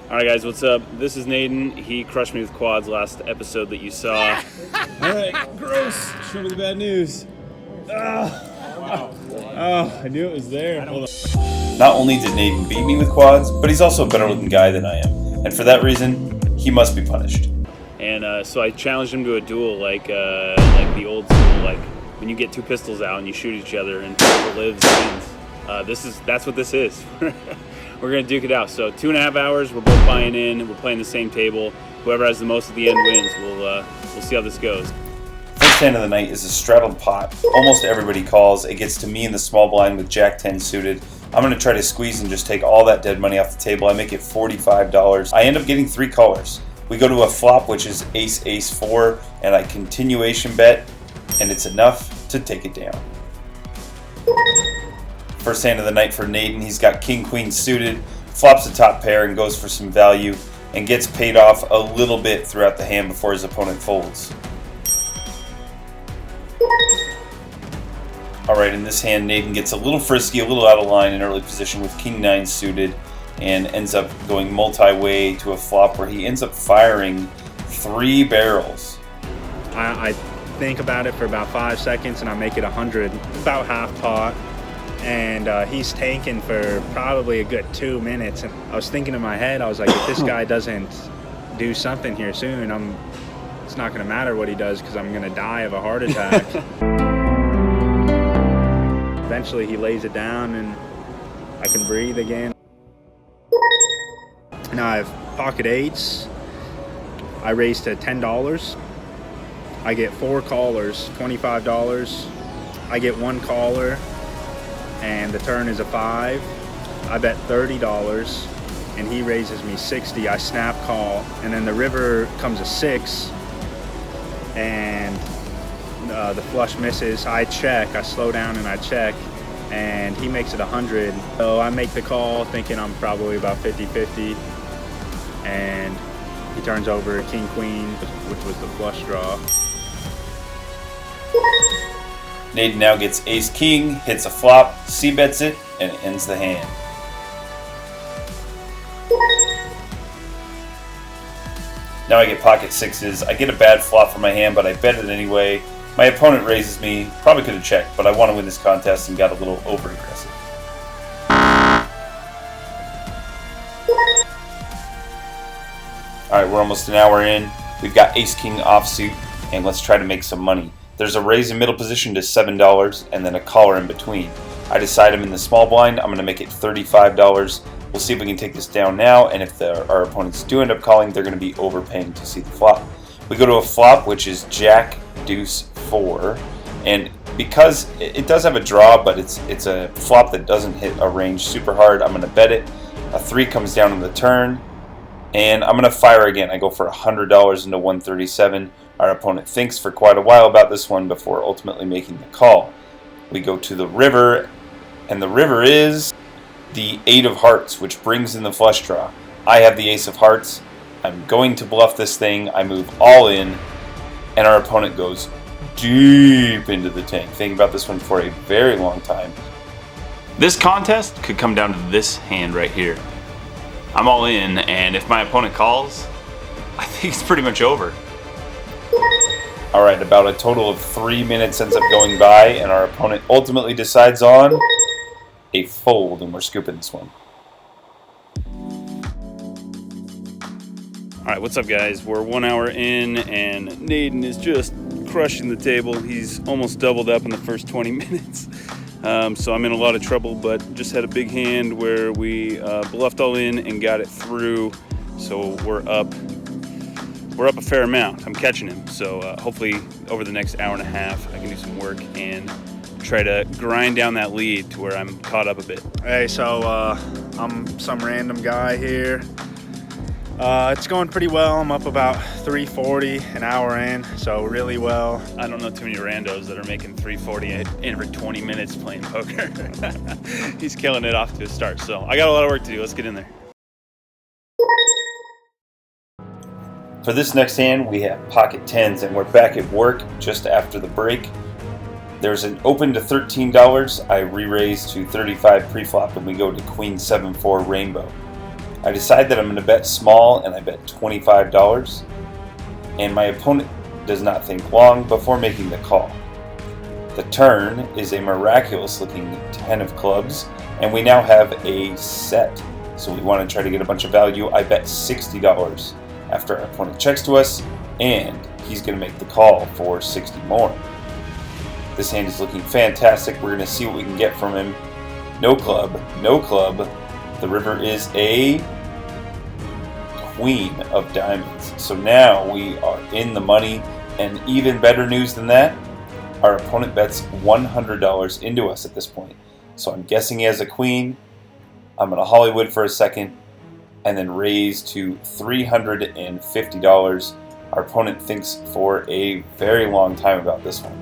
Alright guys, what's up? This is Nadden. He crushed me with quads last episode that you saw. Alright, gross. Show me the bad news. Wow. Oh, I knew it was there. Hold on. Not only did Nadden beat me with quads, but he's also a better looking guy than I am. And for that reason, he must be punished. And so I challenged him to a duel like the old school, like when you get two pistols out and you shoot each other and whoever lives wins. That's what this is. We're gonna duke it out. So 2.5 hours, we're both buying in, we're playing the same table. Whoever has the most at the end wins. We'll see how this goes. First hand of the night is a straddled pot. Almost everybody calls. It gets to me in the small blind with Jack 10 suited. I'm going to try to squeeze and just take all that dead money off the table. I make it $45. I end up getting 3 callers. We go to a flop, which is ace, ace, 4, and I continuation bet, and it's enough to take it down. First hand of the night for Nadden. He's got king, queen suited, flops the top pair and goes for some value, and gets paid off a little bit throughout the hand before his opponent folds. Alright, in this hand, Nadden gets a little frisky, a little out of line in early position with king 9 suited, and ends up going multi-way to a flop where he ends up firing 3 barrels. I think about it for about 5 seconds and I make it 100, about half pot. And he's tanking for probably a good 2 minutes. And I was thinking in my head, I was like, if this guy doesn't do something here soon, it's not going to matter what he does because I'm going to die of a heart attack. Eventually he lays it down and I can breathe again. Now I have pocket 8s. I raised to $10. I get 4 callers, $25. I get 1 caller and the turn is a 5. I bet $30 and he raises me 60. I snap call and then the river comes a 6 and the flush misses. I check, I slow down and I check, and he makes it 100. So I make the call thinking I'm probably about 50-50, and he turns over king queen, which was the flush draw. Nadden now gets ace king, hits a flop, c-bets it, and it ends the hand. Now I get pocket 6s. I get a bad flop for my hand, but I bet it anyway. My opponent raises me, probably could have checked, but I want to win this contest and got a little over aggressive. Alright, we're almost an hour in. We've got ace king offsuit, and let's try to make some money. There's a raise in middle position to $7 and then a caller in between. I decide I'm in the small blind. I'm going to make it $35. We'll see if we can take this down now, and if our opponents do end up calling, they're going to be overpaying to see the flop. We go to a flop, which is Jack, Deuce, 4, and because it does have a draw, but it's a flop that doesn't hit a range super hard, I'm going to bet it. A 3 comes down on the turn, and I'm going to fire again. I go for $100 into 137. Our opponent thinks for quite a while about this one before ultimately making the call. We go to the river, and the river is the 8 of hearts, which brings in the flush draw. I have the ace of hearts. I'm going to bluff this thing. I move all in, and our opponent goes deep into the tank. Thinking about this one for a very long time. This contest could come down to this hand right here. I'm all in, and if my opponent calls, I think it's pretty much over. Alright, about a total of 3 minutes ends up going by, and our opponent ultimately decides on a fold, and we're scooping this one. Alright, what's up guys? We're 1 hour in and Nadden is just crushing the table. He's almost doubled up in the first 20 minutes. So I'm in a lot of trouble, but just had a big hand where we bluffed all in and got it through. So we're up a fair amount. I'm catching him. So hopefully over the next hour and a half I can do some work and try to grind down that lead to where I'm caught up a bit. Hey, so I'm some random guy here. It's going pretty well. I'm up about 340 an hour in, so really well. I don't know too many randos that are making 340 every 20 minutes playing poker. He's killing it off to a start, so I got a lot of work to do. Let's get in there. For this next hand, we have pocket 10s, and we're back at work just after the break. There's an open to $13. I re-raise to 35 pre-flop, and we go to queen 7-4 rainbow. I decide that I'm going to bet small, and I bet $25. And my opponent does not think long before making the call. The turn is a miraculous looking 10 of clubs, and we now have a set. So we want to try to get a bunch of value. I bet $60 after our opponent checks to us, and he's going to make the call for 60 more. This hand is looking fantastic. We're going to see what we can get from him. No club, no club. The river is a queen of diamonds. So now we are in the money, and even better news than that, our opponent bets $100 into us at this point. So I'm guessing he has a queen. I'm going to Hollywood for a second and then raise to $350. Our opponent thinks for a very long time about this one.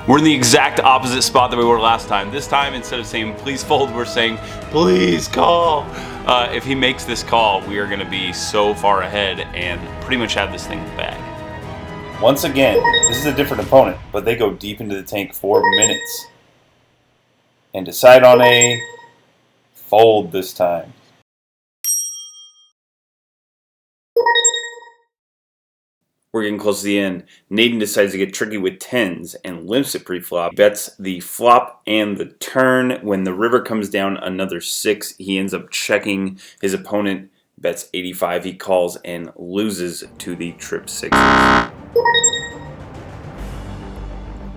We're in the exact opposite spot that we were last time. This time, instead of saying please fold, we're saying please call. If he makes this call, we are going to be so far ahead and pretty much have this thing in the bag. Once again, this is a different opponent, but they go deep into the tank for minutes and decide on a fold this time. We're getting close to the end. Nadden decides to get tricky with tens and limps it pre-flop. Bets the flop and the turn. When the river comes down another 6, he ends up checking. His opponent bets 85. He calls and loses to the trip 6.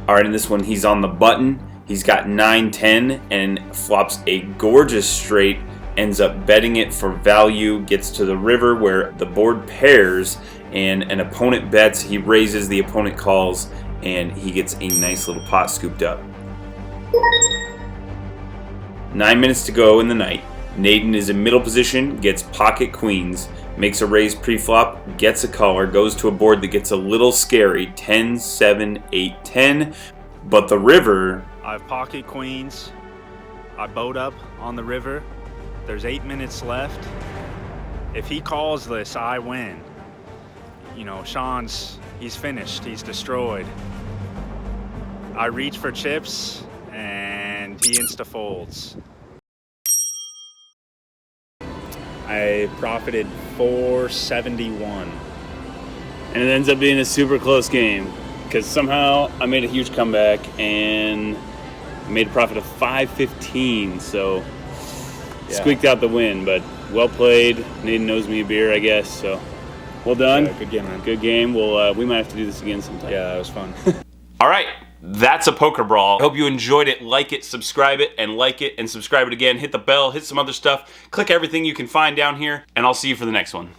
Alright, in this one he's on the button. He's got 9-10 and flops a gorgeous straight. Ends up betting it for value. Gets to the river where the board pairs and an opponent bets. He raises, the opponent calls, and he gets a nice little pot scooped up. 9 minutes to go in the night. Nadden is in middle position, gets pocket queens, makes a raise pre-flop, gets a caller, goes to a board that gets a little scary, 10, 7, 8, 10. But the river... I have pocket queens. I boat up on the river. There's 8 minutes left. If he calls this, I win. You know, he's finished. He's destroyed. I reach for chips, and he insta-folds. I profited $471. And it ends up being a super close game because somehow I made a huge comeback and made a profit of $515. So squeaked out the win, but well played. Nadden knows me a beer, I guess. So well done. Good game, man. Good game. We might have to do this again sometime. Yeah, that was fun. All right. That's a poker brawl. I hope you enjoyed it. Like it, subscribe it, and like it, and subscribe it again. Hit the bell, hit some other stuff. Click everything you can find down here, and I'll see you for the next one.